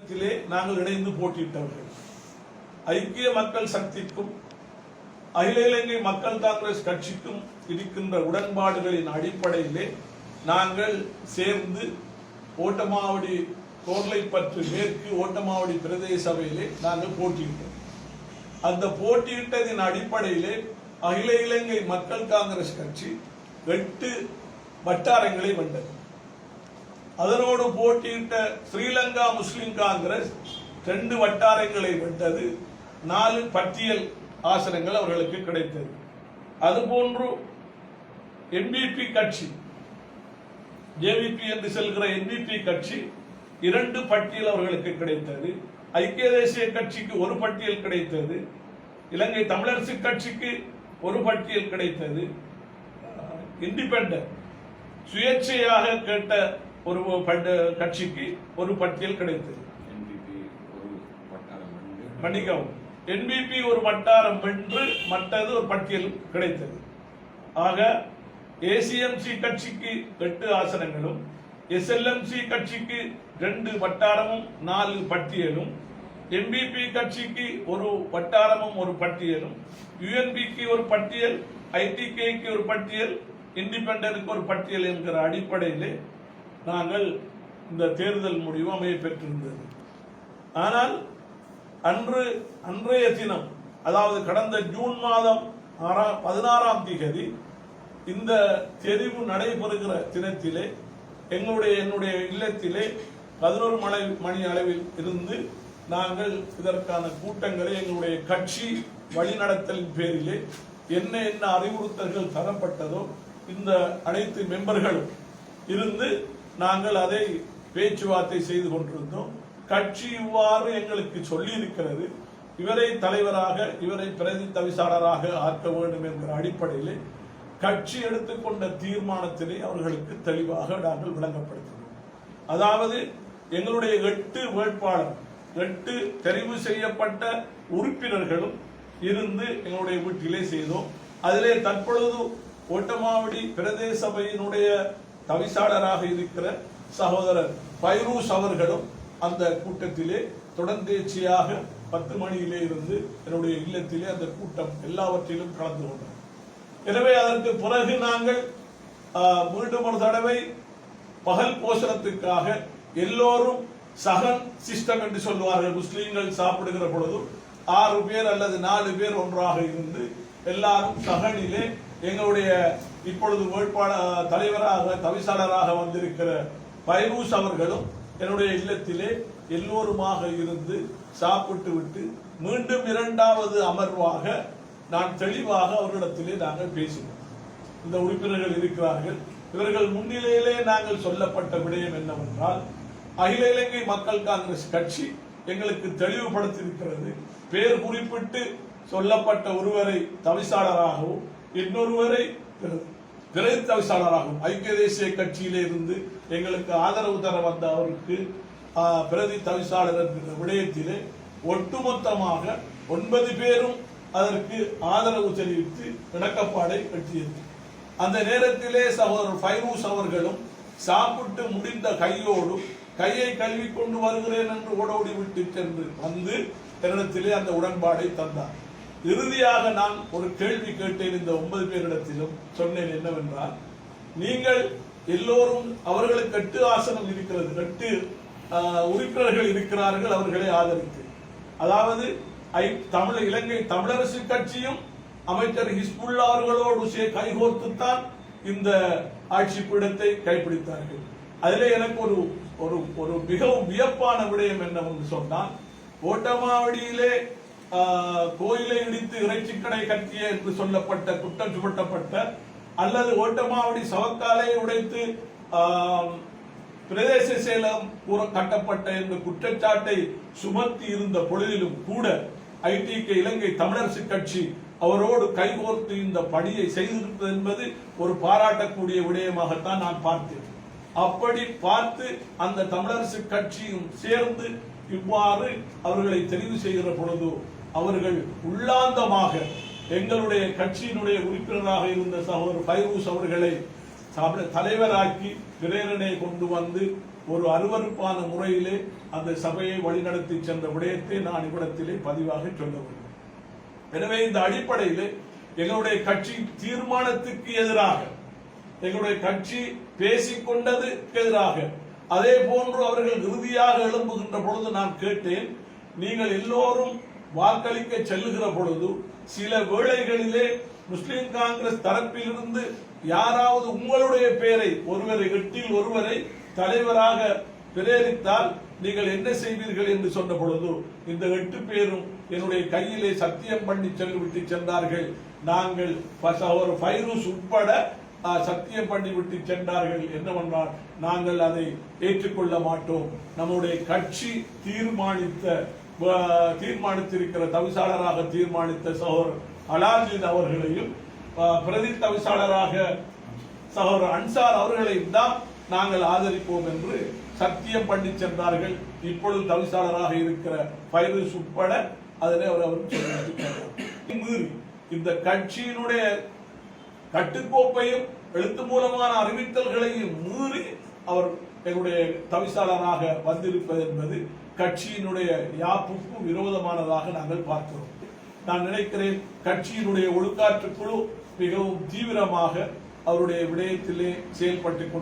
தேர்தலிலே நாங்கள் இணைந்து போட்டியிட்டவர்கள். ஐக்கிய மக்கள் சக்திக்கும் அகில இலங்கை மக்கள் காங்கிரஸ் கட்சிக்கும் இருக்கின்ற உடன்பாடுகளின் அடிப்படையிலே நாங்கள் சேர்ந்து ஓட்டமாவடி கோர்லைப்பற்று மேற்கு ஓட்டமாவடி பிரதேச சபையிலே நாங்கள் போட்டியிட்டோம். அந்த போட்டியிட்டதின் அடிப்படையிலே அகில இலங்கை மக்கள் காங்கிரஸ் கட்சி 8 வட்டாரங்களை வென்றது. அதனோடு போட்டியிட்ட ஸ்ரீலங்கா முஸ்லிம் காங்கிரஸ் 2 வட்டாரங்களை வென்றது. 4 பட்டியல் ஆசனங்கள் அவர்களுக்கு கிடைத்தது. அதுபோன்று என்பிபி கட்சி, ஜேவிபி என்று செல்கிற என்பிபி கட்சி 2 பட்டியல் அவர்களுக்கு கிடைத்தது. ஐக்கிய தேசிய கட்சிக்கு 1 பட்டியல் கிடைத்தது. இலங்கை தமிழரசு கட்சிக்கு 1 பட்டியல் கிடைத்தது. இண்டிபெண்டன்ட் சுயேட்சையாக கேட்ட ஒரு கட்சிக்கு 1 பட்டியல் கிடைத்தது. மன்னிக்கவும், என்பிபி 1 வட்டாரம் வென்று மற்றது 1 பட்டியல் கிடைத்தது. ஆக ஏசிஎம்சி கட்சிக்கு 8 ஆசனங்களும், எஸ்எல்எம்சி கட்சிக்கு 2 வட்டாரமும் 4 பட்டியலும், என்பிபி கட்சிக்கு 1 வட்டாரமும் 1 பட்டியலும், யுஎன்பிக்கு 1 பட்டியல், ஐடிகேக்கு 1 பட்டியல், இண்டிபெண்டனுக்கு 1 பட்டியல் என்கிற அடிப்படையிலே நாங்கள் இந்த தேர்தல் முடிவு அமைய பெற்றிருந்தது. ஆனால் அன்றைய தினம், அதாவது கடந்த ஜூன் மாதம் 16ஆம் தேதி இந்த தெரிவு நடைபெறுகிற தினத்திலே என்னுடைய இல்லத்திலே 11 மணி அளவில் இருந்து நாங்கள் இதற்கான கூட்டங்களை எங்களுடைய கட்சி வழிநடத்தலின் பேரிலே என்ன அறிவுறுத்தல்கள் தரப்பட்டதோ இந்த அனைத்து மெம்பர்களும் இருந்து நாங்கள் அதை பேச்சுவார்த்தை செய்து கொண்டிருந்தோம். கட்சி இவ்வாறு எங்களுக்கு சொல்லி இருக்கிறது, இவரை தலைவராக, இவரை பிரதி தவிசாளராக ஆக்க வேண்டும் என்கிற அடிப்படையில் கட்சி எடுத்துக்கொண்ட தீர்மானத்திலே அவர்களுக்கு தெளிவாக நாங்கள் விளங்கப்படுத்தினோம். அதாவது எங்களுடைய 8 வேட்பாளர், 8 தெரிவு செய்யப்பட்ட உறுப்பினர்களும் இருந்து எங்களுடைய வீட்டிலே செய்தோம். அதிலே தற்பொழுது ஓட்டமாவடி பிரதேச சபையினுடைய தவிசாளராக இருக்கிற சகோதரர் பைரூஸ் அவர்களும் அந்த கூட்டத்திலே தொடர்ந்தேர்ச்சியாக 10 மணியிலே இருந்து என்னுடைய இல்லத்திலே அந்த கூட்டம் எல்லாவற்றிலும் கலந்து கொண்டார். எனவே அதற்கு பிறகு நாங்கள் மீண்டும் ஒரு தடவை பகல் போஷணத்துக்காக எல்லோரும் சகன் சிஸ்டம் என்று சொல்லுவார்கள். முஸ்லீம்கள் சாப்பிடுகிற பொழுது 6 பேர் அல்லது 4 பேர் ஒன்றாக இருந்து எல்லாரும் சகனிலே எங்களுடைய இப்பொழுது வேட்பாளர் தலைவராக தவிசாளராக வந்திருக்கிற பைரூஸ் அவர்களும் என்னுடைய இல்லத்திலே எல்லோருமாக இருந்து சாப்பிட்டு விட்டு மீண்டும் 2வது அமர்வாக நான் தெளிவாக அவர்களிடத்திலே நாங்கள் பேசினோம். இந்த உறுப்பினர்கள் இருக்கிறார்கள், இவர்கள் முன்னிலையிலே நாங்கள் சொல்லப்பட்ட விடயம் என்னவென்றால், அகில இலங்கை மக்கள் காங்கிரஸ் கட்சி எங்களுக்கு தெளிவுபடுத்தியிருக்கிறது. பேர் குறிப்பிட்டு சொல்லப்பட்ட ஒருவரை தவிசாளராகவும் இன்னொருவரை பிரதி தவிசாளராகவும் ஐக்கிய தேசிய கட்சியிலே இருந்து எங்களுக்கு ஆதரவு தர வந்த அவருக்கு பிரதி தவிசாளர் என்கிற விடயத்திலே ஒட்டுமொத்தமாக 9 பேரும் அதற்கு ஆதரவு தெரிவித்து இணக்கப்பாடை கட்டியது. அந்த நேரத்திலே சகோதரர் ஃபைரூஸ் அவர்களும் சாப்பிட்டு முடிந்த கையை கழுவி கொண்டு வருகிறேன் என்று ஓடோடி விட்டு சென்று வந்து என்னிடத்திலே அந்த உடன்பாடை தந்தார். இறுதியாக நான் ஒரு கேள்வி கேட்டேன். இந்த 9 பேரிடத்திலும் சொன்னேன் என்னவென்றால், நீங்கள் எல்லோரும் அவர்களுக்கு 8 ஆசனம் இருக்கிறது, 8 உறுப்பினர்கள் இருக்கிறார்கள் அவர்களை ஆதரித்து, அதாவது இலங்கை தமிழரசு கட்சியும் அமைச்சர் ஹிஸ்புல்லா அவர்களோடு கைகோர்த்துத்தான் இந்த ஆட்சி பீடத்தை கைப்பிடித்தார்கள். அதிலே எனக்கு ஒரு மிகவும் வியப்பான விடயம் என்னவென்று சொன்னால், ஓட்டமாவடியிலே கோயிலை இடித்து இறைச்சிக்கடை கட்டிய என்று சொல்லப்பட்ட குற்றம் சுமத்தப்பட்ட, அல்லது ஓட்டமாவடி சவக்காலை உடைத்து பிரதேச சேலம் கட்டப்பட்ட என்ற குற்றச்சாட்டை சுமத்தி இருந்த பொழுதிலும் கூட ஐடிகே இலங்கை தமிழரசு கட்சி அவரோடு கைகோர்த்து இந்த பணியை செய்திருப்பது என்பது ஒரு பாராட்டக்கூடிய விடயமாகத்தான் நான் பார்த்தேன். அப்படி பார்த்து அந்த தமிழரசு கட்சியும் சேர்ந்து இவ்வாறு அவர்களை தெரிவு செய்கிற பொழுது அவர்கள் உள்ளாந்தமாக எங்களுடைய கட்சியினுடைய உறுப்பினராக இருந்த சகோதரர் ஃபைரூஸ் அவர்களை தலைவராக்கி பிரேரணை கொண்டு வந்து ஒரு அருவருப்பான முறையிலே அந்த சபையை வழிநடத்தி சென்ற விடயத்தை நான் இவ்விடத்திலே பதிவாக சொல்ல வேண்டும். எனவே இந்த அடிப்படையில் எங்களுடைய கட்சி தீர்மானத்துக்கு எதிராக, எங்களுடைய கட்சி பேசிக்கொண்டதுக்கு எதிராக, அதே போன்று அவர்கள் இறுதியாக எழும்புகின்ற பொழுது நான் கேட்டேன், நீங்கள் எல்லோரும் வாக்களிக்க செல்லுகிற பொழுது சில வேளைகளிலே முஸ்லிம் காங்கிரஸ் தரப்பிலிருந்து யாராவது உங்களுடைய பெயரை ஒருவரை எட்டில் ஒருவரை தலைவராக பிரேரித்தால் நீங்கள் என்ன செய்வீர்கள் என்று சொன்ன பொழுது இந்த 8 பேரும் என்னுடைய கையிலே சத்தியம் பண்ணி சொல்லிவிட்டு சென்றார்கள். நாங்கள் ஒரு ஃபைரூஸ் உட்பட சத்தியம் பண்ணி விட்டு சென்றார்கள். என்னவென்றால் நாங்கள் அதை ஏற்றுக்கொள்ள மாட்டோம். நம்முடைய கட்சி தீர்மானித்திருக்கிற தவிசாளராக தீர்மானித்த சகோதரர் அலாஜின் அவர்களையும் பிரதி தவிசாளராக சகோதரர் அன்சார் அவர்களையும் தான் நாங்கள் ஆதரிப்போம் என்று சத்தியம் பண்ணி சென்றார்கள். இப்பொழுது தவிசாளராக இருக்கிற ஃபைரூஸ் உட்பட அதனை அவர் மீறி இந்த கட்சியினுடைய கட்டுக்கோப்பையும் எழுத்து மூலமான அறிவித்தல்களையும் மீறி அவர் என்னுடைய தவிசாளராக வந்திருப்பது என்பது கட்சியினுடைய யாப்புக்கு விரோதமானதாக நாங்கள் பார்க்கிறோம். நான் நினைக்கிறேன் கட்சியினுடைய ஒழுக்காற்று குழு மிகவும் தீவிரமாக அவருடைய விடயத்திலே செயல்பட்டுக் கொண்டு